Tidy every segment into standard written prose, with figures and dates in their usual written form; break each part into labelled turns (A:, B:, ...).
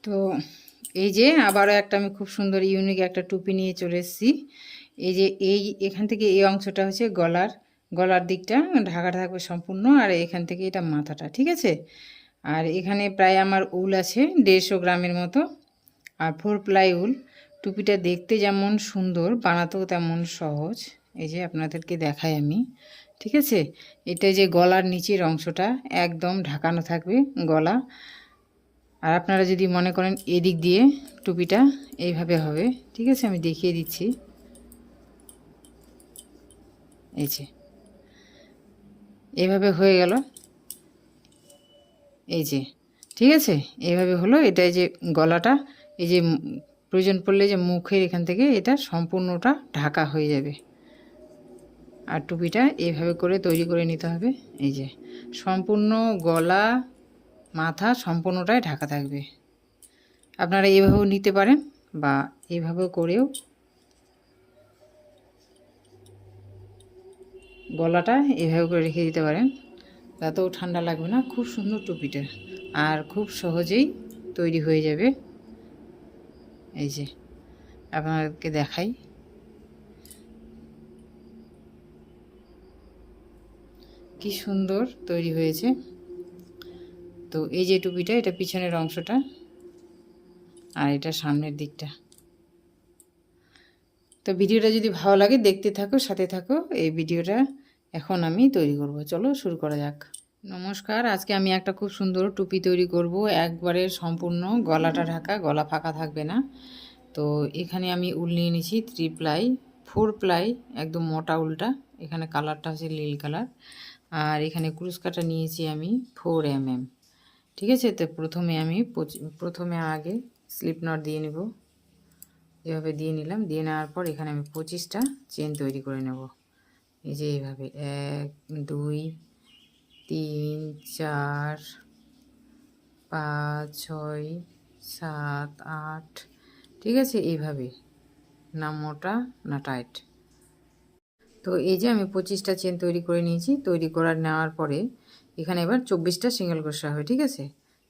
A: তো এই যে আবারও একটা আমি খুব সুন্দর ইউনিক একটা টুপি নিয়ে চলে এসেছি। এই যে এখান থেকে এই অংশটা হচ্ছে গলার দিকটা ঢাকা থাকবে সম্পূর্ণ, আর এখান থেকে এটা মাথাটা, ঠিক আছে। আর এখানে প্রায় আমার উল আছে 150 গ্রামের মতো, আর 4 প্লাই উল। টুপিটা দেখতে যেমন সুন্দর, বানাতেও তেমন সহজ। এই যে আপনাদেরকে দেখাই আমি, ঠিক আছে। এটা যে গলার নিচের অংশটা একদম ঢাকানো থাকবে গলা। আর আপনারা যদি মনে করেন এদিক দিয়ে টুপিটা এইভাবে হবে, ঠিক আছে, আমি দেখিয়ে দিচ্ছি। এই যে এইভাবে হয়ে গেল, এই যে, ঠিক আছে, এইভাবে হলো। এটা এই যে গলাটা, এই যে প্রয়োজন পড়লে যে মুখের এখান থেকে এটা সম্পূর্ণটা ঢাকা হয়ে যাবে। আর টুপিটা এইভাবে করে তৈরি করে নিতে হবে। এই যে সম্পূর্ণ গলা মাথা সম্পূর্ণটাই ঢাকা থাকবে। আপনারা এইভাবেও নিতে পারেন বা এইভাবেও করেও গলাটা এইভাবে করে রেখে দিতে পারেন, তাতেও ঠান্ডা লাগবে না। খুব সুন্দর টুপিটা, আর খুব সহজেই তৈরি হয়ে যাবে। এই যে আপনাদেরকে দেখাই, কি সুন্দর তৈরি হয়েছে। তো এই যে টুপিটা, এটা পিছনের অংশটা, আর এটা সামনের দিকটা। তো ভিডিওটা যদি ভালো লাগে দেখতে থাকো, সাথে থাকো। এই ভিডিওটা এখন আমি তৈরি করব, চলো শুরু করা যাক। নমস্কার, আজকে আমি একটা খুব সুন্দর টুপি তৈরি করব, একবারে সম্পূর্ণ গলাটা ঢাকা, গলা ফাঁকা থাকবে না। তো এখানে আমি উল নিয়ে নিয়েছি 3 প্লাই, 4 প্লাই, একদম মোটা উলটা। এখানে কালারটা হচ্ছে নীল কালার। আর এখানে ক্রুশ কাটা নিয়েছি আমি 4 mm, ঠিক আছে। তো প্রথমে আগে স্লিপ নট দিয়ে নেব। এভাবে দিয়ে নিলাম, দিয়ে নেওয়ার পর এখানে আমি 25টা চেন তৈরি করে নেব। এই যে এইভাবে 1 2 3 4 5 6 7 8, ঠিক আছে, এইভাবে, না মোটা না টাইট। তো এই যে আমি 25টা চেন তৈরি করে নিয়েছি। তৈরি করার নেওয়ার পরে এখানে এবার 24টা সিঙ্গেল ক্রোশা হবে, ঠিক আছে।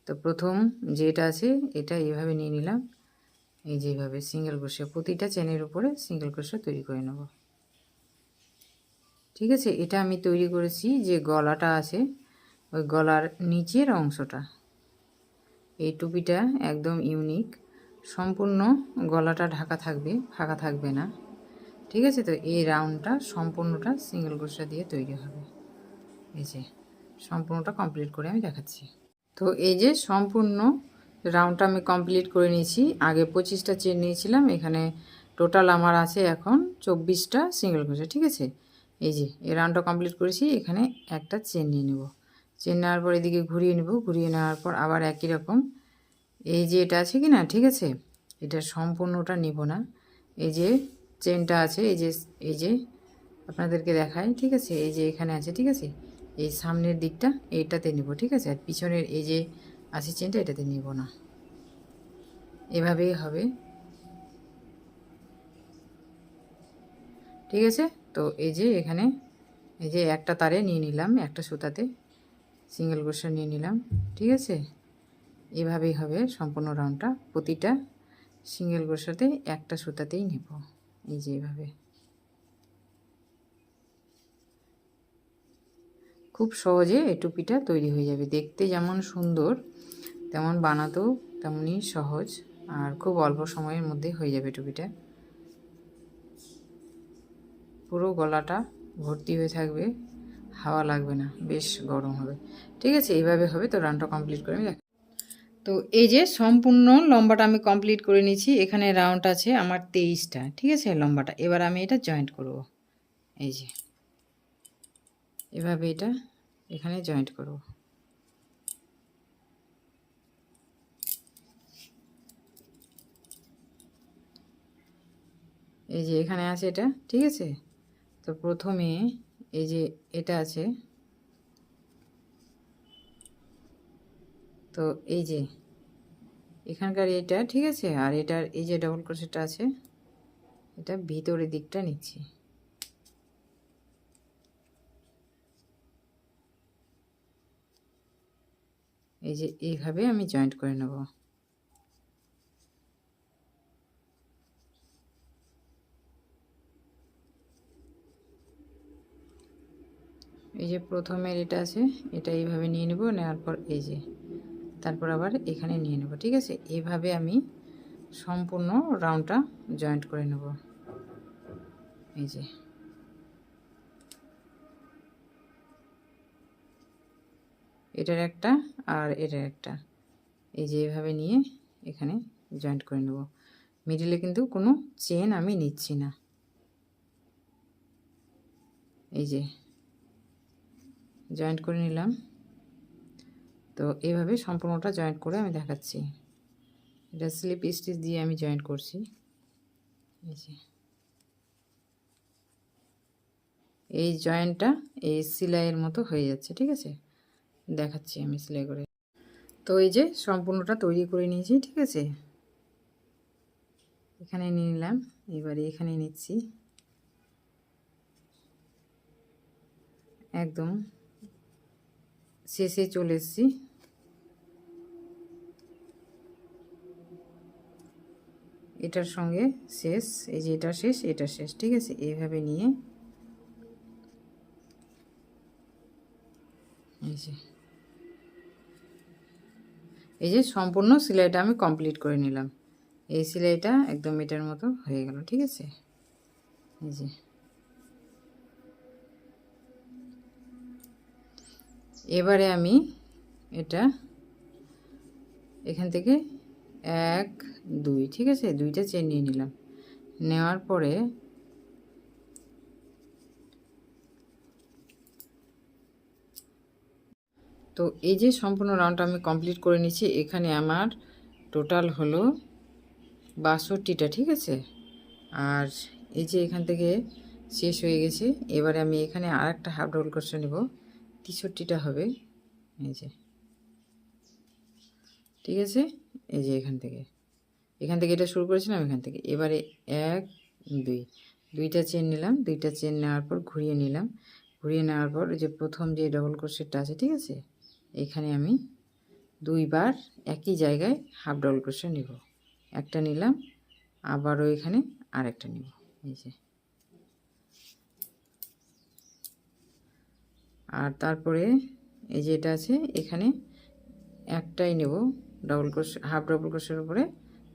A: তো প্রথম যেটা আছে এটা এইভাবে নিয়ে নিলাম। এই যে এইভাবে সিঙ্গেল ক্রোশা, প্রতিটা চেনের উপরে সিঙ্গেল ক্রোশা তৈরি করে নেব, ঠিক আছে। এটা আমি তৈরি করেছি যে গলাটা আছে, ওই গলার নিচের অংশটা। এই টুপিটা একদম ইউনিক, সম্পূর্ণ গলাটা ঢাকা থাকবে, ফাঁকা থাকবে না, ঠিক আছে। তো এই রাউন্ডটা সম্পূর্ণটা সিঙ্গেল ক্রোশা দিয়ে তৈরি হবে। এই যে সম্পূর্ণটা কমপ্লিট করে আমি দেখাচ্ছি। তো এই যে সম্পূর্ণ রাউন্ডটা আমি কমপ্লিট করে নিয়েছি। আগে 25টা চেন নিয়েছিলাম, এখানে টোটাল আমার আছে এখন 24টা সিঙ্গেল ক্রোশা, ঠিক আছে। এই যে এই রাউন্ডটা কমপ্লিট করেছি। এখানে একটা চেন নিয়ে নেব, চেন নেওয়ার পর এদিকে ঘুরিয়ে নেব, ঘুরিয়ে নেওয়ার পর আবার একই রকম এই যে এটা আছে কি না, ঠিক আছে, এটা সম্পূর্ণটা নিব না। এই যে চেনটা আছে, এই যে আপনাদেরকে দেখাই, ঠিক আছে, এই যে এখানে আছে, ঠিক আছে, এই সামনের দিকটা এইটাতে নিব, ঠিক আছে। আর পিছনের এই যে আছে চেনটা, এটাতে নিব না। এভাবেই হবে, ঠিক আছে। তো এই যে এখানে এই যে একটা তারে নিয়ে নিলাম, একটা সুতাতে সিঙ্গেল ক্রোশা নিয়ে নিলাম, ঠিক আছে। এভাবেই হবে সম্পূর্ণ রাউন্ডটা, প্রতিটা সিঙ্গেল ক্রোশাতে একটা সুতাতেই নেব। এই যে এভাবে খুব সহজে এই টুপিটা তৈরি হয়ে যাবে। দেখতে যেমন সুন্দর, তেমন বানাতেও তেমনই সহজ, আর খুব অল্প সময়ের মধ্যে হয়ে যাবে টুপিটা। পুরো গলাটা ভর্তি হয়ে থাকবে, হাওয়া লাগবে না, বেশ গরম হবে, ঠিক আছে। এইভাবে হবে। তো রাউন্ডটা কমপ্লিট করে আমি দেখ। তো এই যে সম্পূর্ণ লম্বাটা আমি কমপ্লিট করে নিয়েছি। এখানে রাউন্ড আছে আমার 23টা, ঠিক আছে, লম্বাটা। এবার আমি এটা জয়েন্ট করব। এই যে এভাবে এটা এখানে জয়েন্ট করব। এই যে এখানে আছে এটা, ঠিক আছে। তো প্রথমে এই যে এটা আছে, তো এই যে এখানকার এটা, ঠিক আছে, আর এটার এই যে ডবল ক্রোশেটটা আছে, এটা ভিতরের দিকটা নিচ্ছি। এই যে এইভাবে আমি জয়েন্ট করে নেব। এই যে প্রথমের এটা আছে, এটা এইভাবে নিয়ে নেব, নেওয়ার পর এই যে তারপর আবার এখানে নিয়ে নেব। ঠিক আছে, এইভাবে আমি সম্পূর্ণ রাউন্ডটা জয়েন্ট করে নেব। এই যে এটার একটা আর এটার একটা, এই যে এভাবে নিয়ে এখানে জয়েন্ট করে নেব। মিডিলে কিন্তু কোনো চেন আমি নিচ্ছি না। এই যে জয়েন্ট করে নিলাম। তো এইভাবে সম্পূর্ণটা জয়েন্ট করে আমি দেখাচ্ছি। এটা স্লিপ স্টিচ দিয়ে আমি জয়েন্ট করছি। এই যে এই জয়েন্টটা এই সেলাইয়ের মতো হয়ে যাচ্ছে। ঠিক আছে, দেখাচ্ছি আমি সেলাই করে। তো এই যে সম্পূর্ণটা তৈরি করে নিয়েছি। ঠিক আছে, এখানে নিয়ে নিলাম, এবারে এখানে নিচ্ছি, একদম শেষে চলে এসেছি। এটার সঙ্গে শেষ, এই যে এটা শেষ, এটা শেষ। ঠিক আছে, এইভাবে নিয়ে এই যে সম্পূর্ণ সেলাইটা আমি কমপ্লিট করে নিলাম। এই সেলাইটা একদম এটার মতো হয়ে গেল। ঠিক আছে, এই যে এবারে আমি এটা এখান থেকে 1 2, ঠিক আছে, 2টা চেন নিয়ে নিলাম। নেওয়ার পরে তো এই যে সম্পূর্ণ রাউন্ডটা আমি কমপ্লিট করে নিচ্ছি। এখানে আমার টোটাল হলো 62টা। ঠিক আছে, আর এই যে এখান থেকে শেষ হয়ে গেছে। এবারে আমি এখানে আর একটা হাফ ডবল ক্রোশে নেব, 63টা হবে। এই যে ঠিক আছে, এই যে এখান থেকে এটা শুরু করেছিলাম, এখান থেকে। এবারে 1 2, 2টা চেন নিলাম। 2টা চেন নেওয়ার পর ঘুরিয়ে নিলাম। ঘুরিয়ে নেওয়ার পর যে প্রথম যে ডবল ক্রোশেটটা আছে, ঠিক আছে, এখানে আমি 2বার একই জায়গায় হাফ ডবল ক্রোশে নেব। একটা নিলাম, আবারও এখানে আরেকটা নেব। এই যে আর তারপরে এই যে এটা আছে, এখানে একটাই নেব ডবল ক্রোশে, হাফ ডবল ক্রোশের উপরে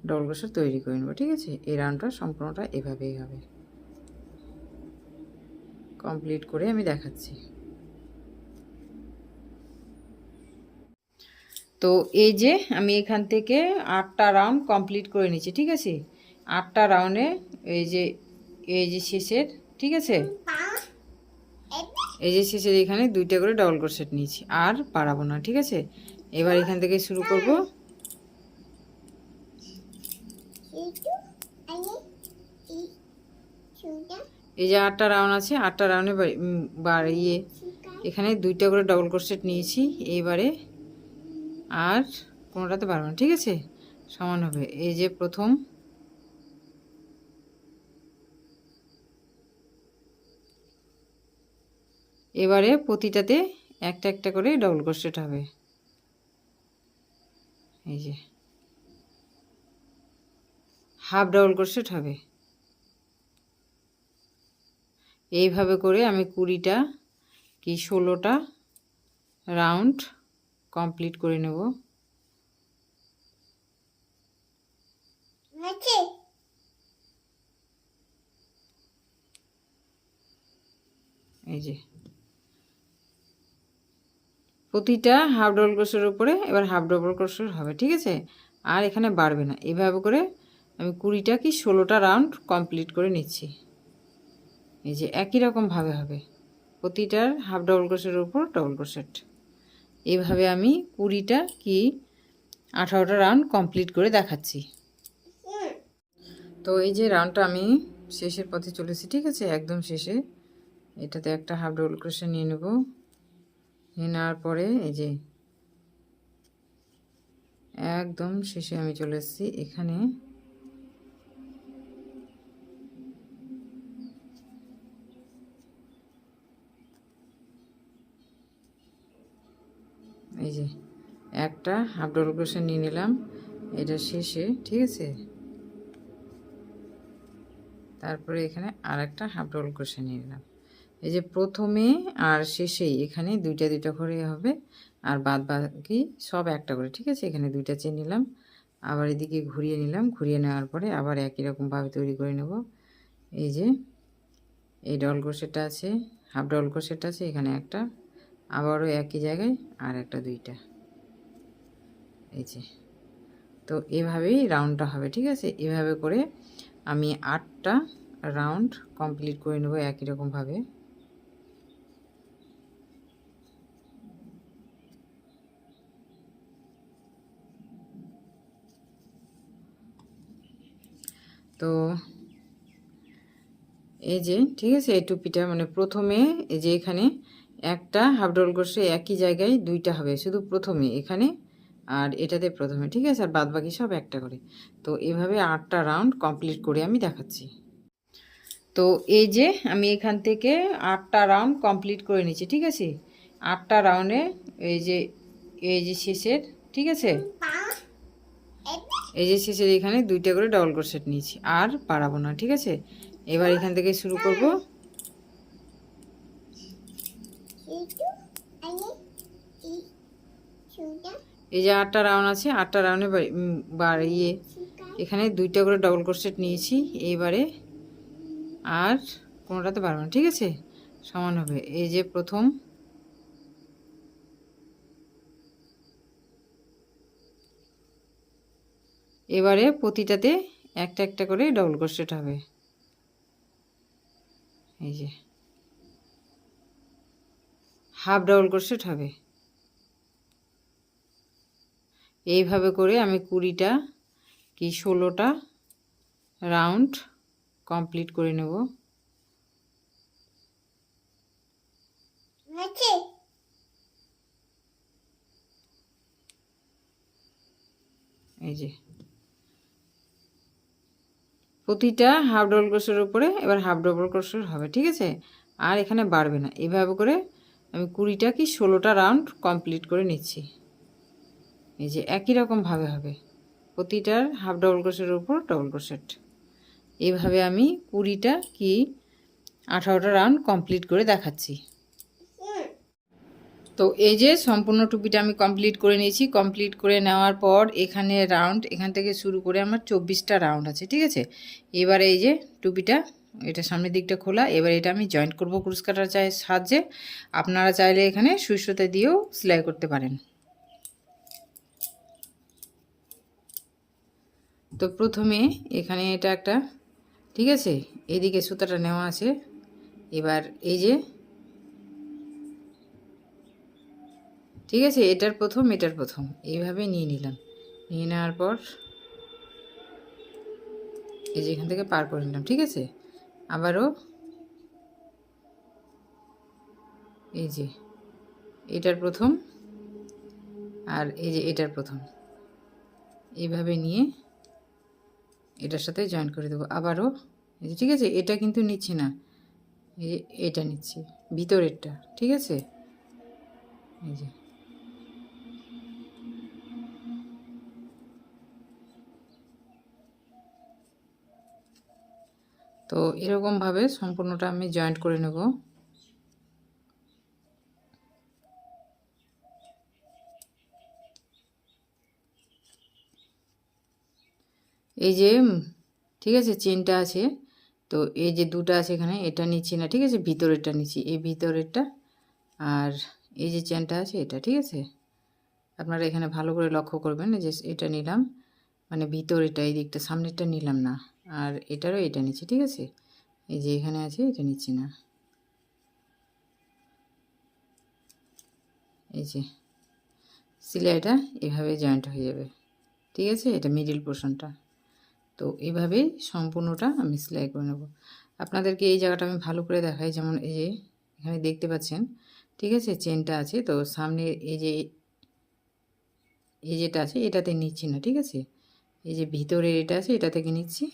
A: ডবল ক্রোশে তৈরি করে নেব। ঠিক আছে, এই রাউন্ডটা সম্পূর্ণটা এভাবেই হবে। কমপ্লিট করে আমি দেখাচ্ছি। তো এই যে আমি এখান থেকে 8টা রাউন্ড কমপ্লিট করে নিচ্ছি। ঠিক আছে, 8টা রাউন্ডে এই যে শেষের, ঠিক আছে, এই যে শেষের এখানে 2টা করে ডবল ক্রোশেট নিয়েছি, আর বাড়াবো না। ঠিক আছে, এবার এখান থেকে শুরু করব। এই যে 8টা রাউন্ড আছে, 8টা রাউন্ডে বাড়িয়ে এখানে 2টা করে ডবল ক্রোশেট নিয়েছি। এইবারে আর কোনোটাতে বাড়বো না। ঠিক আছে, সমান হবে। এই যে প্রথম, এবারে প্রতিটাতে একটা একটা করে ডবল ক্রোশেট হবে। এই যে হাফ ডবল ক্রোশেট হবে। এইভাবে করে আমি 20টা কি 16টা রাউন্ড কমপ্লিট করে নেব। এই যে প্রতিটা হাফ ডবল ক্রোশের উপরে এবার হাফ ডবল ক্রোশেট হবে। ঠিক আছে, আর এখানে বাড়বে না। এইভাবে করে আমি 20টা কি 16টা রাউন্ড কমপ্লিট করে নিচ্ছি। এই যে একই রকমভাবে হবে, প্রতিটার হাফ ডবল ক্রোশের উপর ডবল ক্রোশেট। এইভাবে আমি 20টা কি 18টা রাউন্ড কমপ্লিট করে দেখাচ্ছি। তো এই যে রাউন্ডটা আমি শেষের পথে চলেছি। ঠিক আছে, একদম শেষে এটাতে একটা হাফ ডবল ক্রোশেট নিয়ে নেব। নিয়ে নেওয়ার পরে এই যে একদম শেষে আমি চলে এসেছি। এখানে এই যে একটা হাফ ডবল ক্রোশেট নিয়ে নিলাম, এটা শেষে। ঠিক আছে, তারপরে এখানে আর একটা হাফ ডবল ক্রোশেট নিয়ে নিলাম। এই যে প্রথমে আর শেষেই এখানে দুইটা দুইটা করে হবে, আর বাদ বাকি সব একটা করে, ঠিক আছে। এখানে দুইটা চেন নিলাম, আবার এদিকে ঘুরিয়ে নিলাম, ঘুরিয়ে নেওয়ার পরে আবার একই রকমভাবে তৈরি করে নেব। এই যে এই ডবল ক্রোশেটটা আছে, হাফ ডবল ক্রোশেট আছে এখানে একটা, আবারও একই জায়গায় আর একটা দুইটা, এই যে। তো এভাবেই রাউন্ডটা হবে, ঠিক আছে। এভাবে করে আমি 8টা রাউন্ড কমপ্লিট করে নেব একই রকমভাবে। তো এই যে ঠিক আছে, এই টুপিটা মানে প্রথমে এই যে এখানে একটা হাফ ডবল ক্রোশে একই জায়গায় দুইটা হবে শুধু প্রথমে এখানে, আর এটাতে প্রথমে, ঠিক আছে, আর বাদ বাকি সব একটা করে। তো এভাবে 8টা রাউন্ড কমপ্লিট করে আমি দেখাচ্ছি। তো এই যে আমি এখান থেকে 8টা রাউন্ড কমপ্লিট করে নিচ্ছি, ঠিক আছে। 8টা রাউন্ডে এই যে শেষের, ঠিক আছে, এই যে শেষের এখানে দুইটা করে ডবল ক্রোশেট নিয়েছি, আর বাড়াবো না, ঠিক আছে। এবার এখান থেকে শুরু করব। এই যে 8টা রাউন্ড আছে, 8টা রাউন্ডে বাড়িয়ে এখানে দুইটা করে ডবল ক্রোশেট নিয়েছি। এইবারে আর কোনোটাতে বাড়াবো না, ঠিক আছে, সমান হবে। এই যে প্রথম, এবারে প্রতিটাতে একটা একটা করে ডবল ক্রোশেট হবে। এই যে হাফ ডবল ক্রোশেট হবে। এইভাবে করে আমি 20টা কি 16টা রাউন্ড কমপ্লিট করে নেব। এই যে প্রতিটা হাফ ডবল ক্রোশের উপরে এবার হাফ ডবল ক্রোশের হবে, ঠিক আছে, আর এখানে বাড়বে না। এইভাবে করে আমি 20টা কি 16টা রাউন্ড কমপ্লিট করে নিচ্ছি। এই যে একই রকমভাবে হবে, প্রতিটার হাফ ডবল ক্রোশের উপর ডবল ক্রোশেট। এইভাবে আমি 20টা কি 18টা রাউন্ড কমপ্লিট করে দেখাচ্ছি। তো এই যে সম্পূর্ণ টুপিটা আমি কমপ্লিট করে নিয়েছি। কমপ্লিট করে নেওয়ার পর এখানে রাউন্ড, এখান থেকে শুরু করে আমার 24টা রাউন্ড আছে, ঠিক আছে। এবার এই যে টুপিটা, এটা সামনের দিকটা খোলা, এবার এটা আমি জয়েন্ট করব ক্রুশ কাটার সাহায্যে। আপনারা চাইলে এখানে সুই সুতা দিয়েও সেলাই করতে পারেন। তো প্রথমে এখানে এটা একটা, ঠিক আছে, এদিকে সুতাটা নেওয়া আছে। এবার এই যে, ঠিক আছে, এটার প্রথম এইভাবে নিয়ে নিলাম। নিয়ে নেওয়ার পর এই যে এখান থেকে পার করে নিলাম, ঠিক আছে। আবারও এই যে এটার প্রথম, আর এই যে এটার প্রথম, এইভাবে নিয়ে এটার সাথে জয়েন করে দেবো। আবারও এই যে, ঠিক আছে, এটা কিন্তু নিচ্ছি না, এই যে এটা নিচ্ছি ভিতরেরটা, ঠিক আছে। এই যে তো এরকমভাবে সম্পূর্ণটা আমি জয়েন্ট করে নেব। এই যে ঠিক আছে, চেনটা আছে, তো এই যে দুটো আছে এখানে, এটা নিচ্ছি না, ঠিক আছে, ভিতরেরটা নিচ্ছি, এই ভিতরেরটা, আর এই যে চেনটা আছে এটা, ঠিক আছে। আপনারা এখানে ভালো করে লক্ষ্য করবেন যে এটা নিলাম, মানে ভিতরেরটা, এই দিকটা সামনেরটা নিলাম না, আর এটারও এটা নিচ্ছি, ঠিক আছে। এই যে এখানে আছে এটা নিচ্ছি না। এই যে সেলাইটা এভাবে জয়েন্ট হয়ে যাবে, ঠিক আছে, এটা মিডিল পোর্শনটা। তো এইভাবেই সম্পূর্ণটা আমি সেলাই করে নেব। আপনাদেরকে এই জায়গাটা আমি ভালো করে দেখাই, যেমন এই যে এখানে দেখতে পাচ্ছেন, ঠিক আছে, চেনটা আছে, তো সামনে এই যেটা আছে এটাতে নিচ্ছি না, ঠিক আছে। এই যে ভিতরে এটা আছে এটা থেকে নিচ্ছি,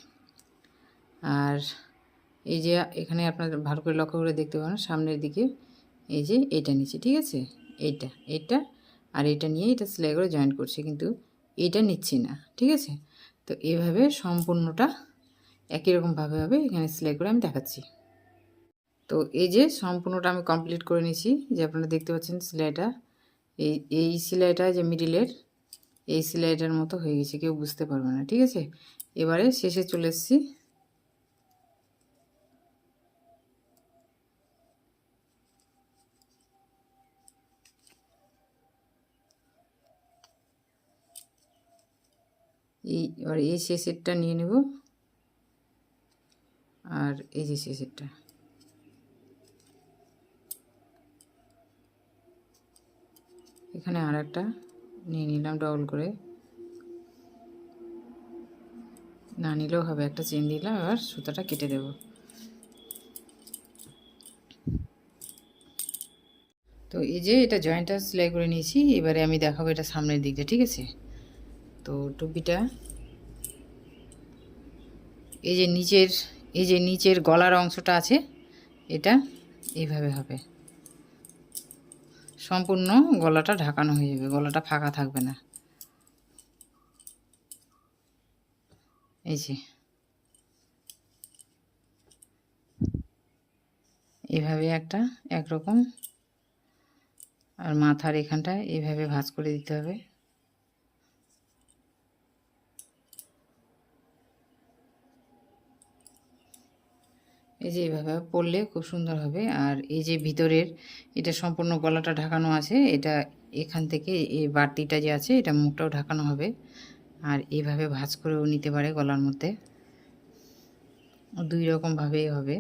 A: আর এই যে এখানে আপনারা ভালো করে লক্ষ্য করে দেখতে পারেন সামনের দিকে এই যে এটা নিচ্ছি, ঠিক আছে, এটা আর এটা নিয়ে এটা সেলাই করে জয়েন্ট করছি, কিন্তু এটা নিচ্ছি না, ঠিক আছে। তো এইভাবে সম্পূর্ণটা একই রকমভাবে হবে, এখানে সেলাই করে আমি দেখাচ্ছি। তো এই যে সম্পূর্ণটা আমি কমপ্লিট করে নিয়েছি, যে আপনারা দেখতে পাচ্ছেন সেলাইটা, এই সেলাইটা যে মিডিলের এই সেলাইটার মতো হয়ে গেছে, কেউ বুঝতে পারবে না। ঠিক আছে, এবারে শেষে চলে এসেছি। এবার এই শেষেরটা নিয়ে নেব, আর এই যে শেষেরটা, এখানে আর একটা নিয়ে নিলাম ডবল করে, না নিলেও হবে, একটা চেন দিলাম। এবার সুতাটা কেটে দেব। তো এই যে এটা জয়েন্টটা সেলাই করে নিয়েছি, এবারে আমি দেখাবো এটা সামনের দিকটা। ঠিক আছে, তো টুপিটা এই যে নিচের গলার অংশটা আছে, এটা এইভাবে হবে, সম্পূর্ণ গলাটা ঢাকানো হয়ে যাবে, গলাটা ফাঁকা থাকবে না। এই যে এভাবে একটা একরকম, আর মাথার এখানটায় এইভাবে ভাঁজ করে দিতে হবে। এই যে এইভাবে পরলে খুব সুন্দর হবে। আর এই যে ভিতরের এটা সম্পূর্ণ গলাটা ঢাকানো আছে, এটা এখান থেকে এই বাড়তিটা যে আছে এটা মুখটাও ঢাকানো হবে। আর এইভাবে ভাঁজ করেও নিতে পারে গলার মধ্যে, দুই রকমভাবেই হবে।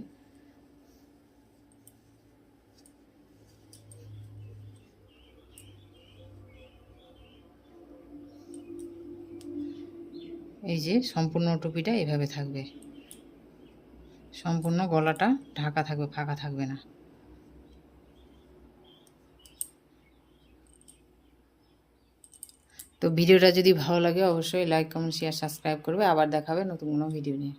A: এই যে সম্পূর্ণ টুপিটা এভাবে থাকবে, সম্পূর্ণ গলাটা ঢাকা থাকবে, ফাঁকা থাকবে না। তো ভিডিওটা যদি ভালো লাগে অবশ্যই লাইক, কমেন্ট, শেয়ার, সাবস্ক্রাইব করবে। আবার দেখাবে নতুন কোনো ভিডিও নিয়ে।